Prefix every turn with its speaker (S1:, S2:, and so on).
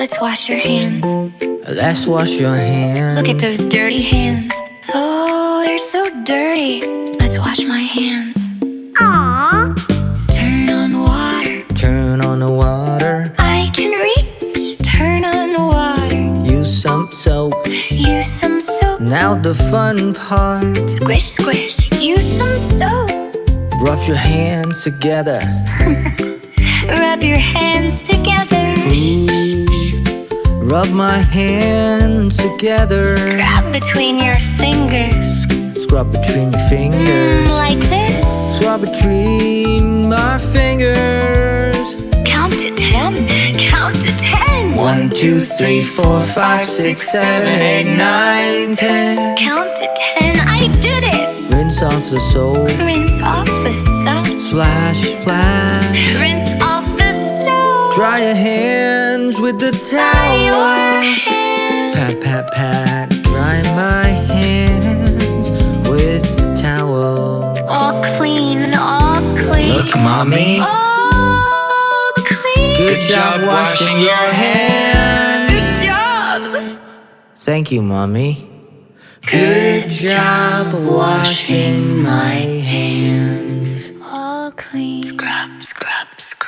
S1: Let's wash your hands.
S2: Let's wash your hands.
S1: Look at those dirty hands. Oh, they're so dirty. Let's wash my hands.
S3: Aww.
S1: Turn on the water.
S2: Turn on the water.
S1: I can reach. Turn on the water.
S2: Use some soap.
S1: Use some soap.
S2: Now the fun part.
S1: Squish, squish. Use some soap.
S2: Rub your hands together.
S1: Rub your hands together.
S2: Rub my hands together.
S1: Scrub between your fingers.
S2: Scrub between your fingers.
S1: Like this.
S2: Scrub between my fingers.
S1: Count to 10. Count to 10.
S2: 1, 2, 3, 4, 5, 6, 7, 8, 9, 10.
S1: Count to 10. I did it.
S2: Rinse off the soap.
S1: Rinse off the soap.
S2: Splash, splash.
S1: Rinse off the soap.
S2: Dry your hands with the
S1: Dry your
S2: towel.
S1: hands.
S2: Pat, pat, pat. Dry my hands with the towel.
S1: All clean, all clean.
S2: Look, mommy.
S1: All clean.
S2: Good job washing your hands.
S1: Good job.
S2: Thank you, mommy. Good job washing my hands.
S1: All clean. Scrub, scrub, scrub.